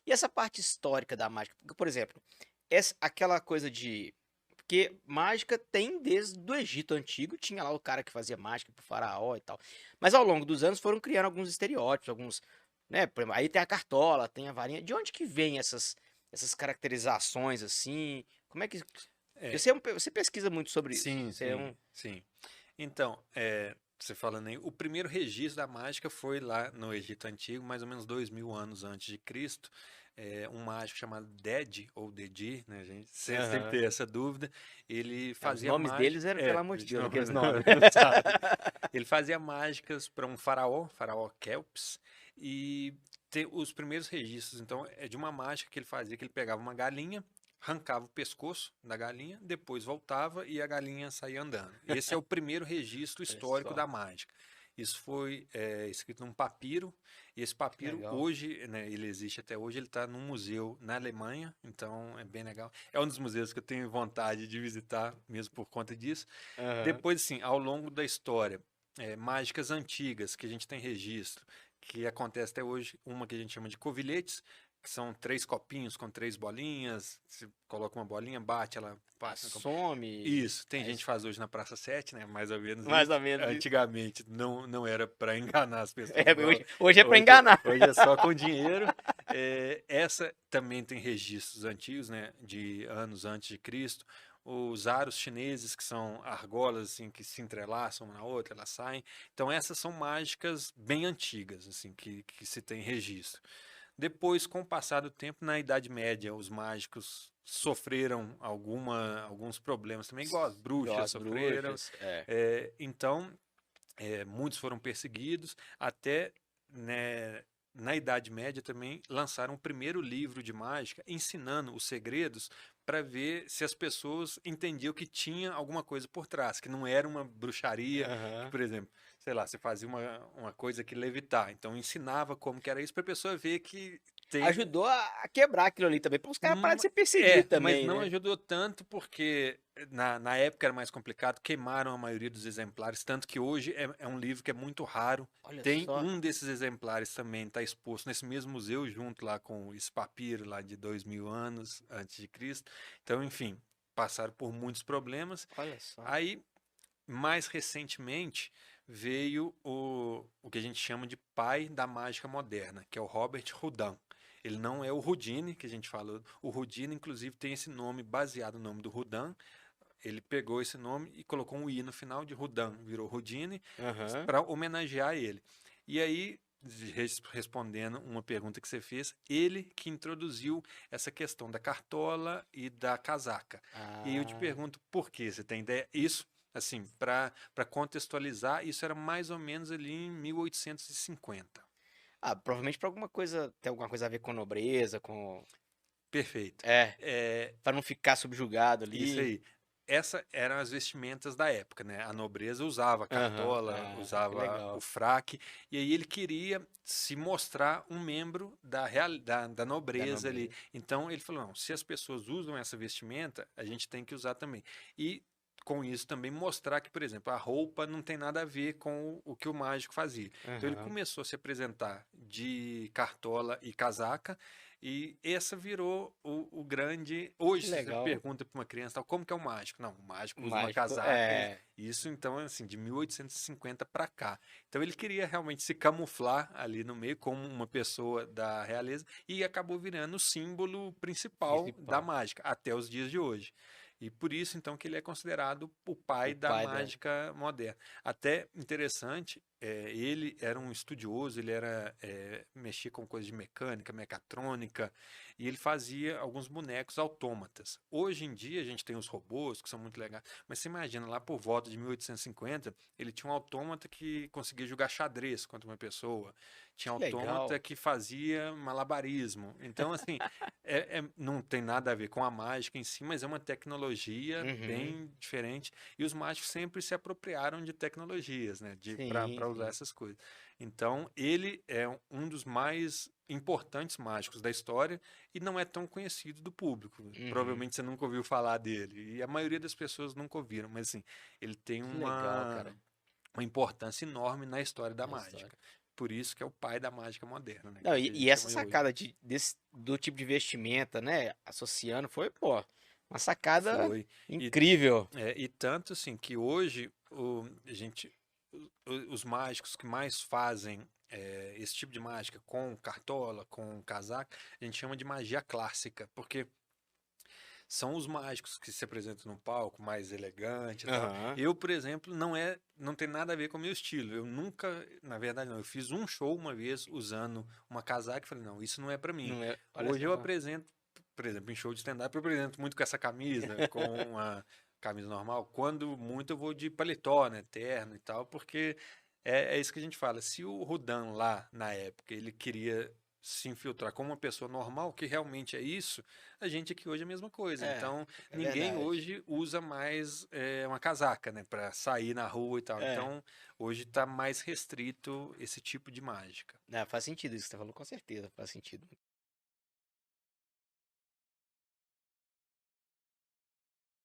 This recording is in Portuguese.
E essa parte histórica da mágica? Porque, por exemplo, aquela coisa de. Porque mágica tem desde o Egito Antigo, tinha lá o cara que fazia mágica pro faraó e tal. Mas ao longo dos anos foram criando alguns estereótipos, alguns. Né, por exemplo, aí tem a cartola, tem a varinha. De onde que vem essas caracterizações assim? Como é que. Porque É, você pesquisa muito sobre isso. sim, Você é sim, um. sim. Então, você falando aí, o primeiro registro da mágica foi lá no Egito Antigo, mais ou menos 2000 anos antes de Cristo. Um mágico chamado Dedi, ou Dedi, né, gente? Sempre Aham. tem essa dúvida. Ele É, os fazia nomes deles mágica. eram, pelo A amor de gente Deus, não, aqueles nomes. não sabe. Ele fazia mágicas para um faraó, faraó Kelps, e os primeiros registros, então, é de uma mágica que ele fazia, que ele pegava uma galinha, arrancava o pescoço da galinha, depois voltava e a galinha saía andando. Esse é o primeiro registro Olha histórico só, da mágica. Isso foi escrito num papiro, e esse que papiro legal. hoje, né, ele existe até hoje, ele está num museu na Alemanha, então é bem legal. É um dos museus que eu tenho vontade de visitar, mesmo por conta disso. Aham. Depois, assim, ao longo da história, mágicas antigas que a gente tem registro, que acontece até hoje, uma que a gente chama de covilhetes, que são três copinhos com três bolinhas, você coloca uma bolinha, bate, ela Aí passa. some. Isso, tem Aí, gente que faz hoje na Praça 7, né? Mais ou menos mais ou isso. menos isso. Antigamente não era para enganar as pessoas É, igual. hoje é pra Hoje, enganar. hoje é só com dinheiro. Essa também tem registros antigos, né? De anos antes de Cristo. Os aros chineses, que são argolas assim, que se entrelaçam uma na outra, elas saem. Então, essas são mágicas bem antigas, assim, que se tem registro. Depois, com o passar do tempo, na Idade Média, os mágicos sofreram alguns problemas também, igual as Igual bruxas as sofreram. bruxas. É. Então, muitos foram perseguidos, até né, na Idade Média também lançaram o primeiro livro de mágica ensinando os segredos para ver se as pessoas entendiam que tinha alguma coisa por trás, que não era uma bruxaria, que, Aham. por exemplo, sei lá, você fazia uma coisa que levitar, então ensinava como que era isso para a pessoa ver que tem. Ajudou a quebrar aquilo ali também, para os caras pararem de ser perseguidos Mas também, não né? ajudou tanto porque na época era mais complicado, queimaram a maioria dos exemplares, tanto que hoje é um livro que é muito raro. Olha Tem só. um desses exemplares também, está exposto nesse mesmo museu, junto lá com esse papiro lá de 2000 anos antes de Cristo. Então, enfim, passaram por muitos problemas. Olha só. Aí, mais recentemente, veio o que a gente chama de pai da mágica moderna, que é o Robert Houdin. Ele não é o Houdini, que a gente falou. O Houdini, inclusive, tem esse nome baseado no nome do Houdin. Ele pegou esse nome e colocou um i no final de Houdin, virou Houdini, Aham. para homenagear ele. E aí, respondendo uma pergunta que você fez, ele que introduziu essa questão da cartola e da casaca. E aí eu te Ah. pergunto por quê? Você tem ideia? Isso, assim, para contextualizar, isso era mais ou menos ali em 1850. Ah, provavelmente pra alguma coisa. Tem alguma coisa a ver com nobreza, com. Perfeito. É. É, Pra não ficar subjugado isso ali. aí. Essa eram as vestimentas da época, né? A nobreza usava a Aham. cartola, Ah, que usava o legal. fraque, e aí ele queria se mostrar um membro da Da nobreza ali. nobreza. Então ele falou: não, se as pessoas usam essa vestimenta, a gente tem que usar também. E com isso também mostrar que, por exemplo, a roupa não tem nada a ver com o que o mágico fazia. Então ele Aham. começou a se apresentar de cartola e casaca. E essa virou o grande. Que Hoje, se você legal. pergunta para uma criança, tal, como que é o mágico? Não, o O mágico usa uma mágico. casaca. É. Isso, então, assim, de 1850 para cá. Então, ele queria realmente se camuflar ali no meio como uma pessoa da realeza e acabou virando o símbolo principal da Principal. mágica até os dias de hoje. E por isso, então, que ele é considerado o O pai da pai da. mágica moderna. Até interessante, ele era um estudioso, ele mexia com coisas de mecânica, mecatrônica, e ele fazia alguns bonecos autômatas. Hoje em dia a gente tem os robôs, que são muito legais, mas você imagina, lá por volta de 1850, ele tinha um autômata que conseguia jogar xadrez contra uma pessoa, tinha Que autômata legal. que fazia malabarismo. Então, assim, não tem nada a ver com a mágica em si, mas é uma tecnologia Uhum. bem diferente. E os mágicos sempre se apropriaram de tecnologias, né? Sim, Para usar sim. essas coisas. Então, ele é um dos mais importantes mágicos da história e não é tão conhecido do público. Uhum. Provavelmente você nunca ouviu falar dele. E a maioria das pessoas nunca ouviram, mas assim, ele tem Que legal, cara. uma importância enorme na história da Na história. mágica. por isso que é o pai da mágica moderna, né? Não, Que a e gente essa chama de hoje. sacada do tipo de vestimenta, né? Associando, foi, pô, uma sacada Foi. E, incrível. e tanto assim que hoje a gente, os mágicos que mais fazem esse tipo de mágica com cartola, com casaco, a gente chama de magia clássica, porque são os mágicos que se apresentam no palco, mais elegante e tal. Aham. Eu, por exemplo, não tem nada a ver com o meu estilo. Eu nunca, na verdade, não. Eu fiz um show uma vez usando uma casaca e falei, não, isso não é pra mim. Não é, olha Hoje só. eu apresento, por exemplo, em show de stand-up, eu apresento muito com essa camisa, com a camisa normal. Quando muito eu vou de paletó, né, terno e tal, porque é isso que a gente fala. Se o Rudan lá, na época, ele queria se infiltrar como uma pessoa normal, que realmente é isso, a gente aqui hoje é a mesma coisa. É, Então, é ninguém verdade. hoje usa mais uma casaca, né, para sair na rua e tal. É, Então, hoje está mais restrito esse tipo de mágica. né, faz sentido isso que você falou, com certeza, faz sentido.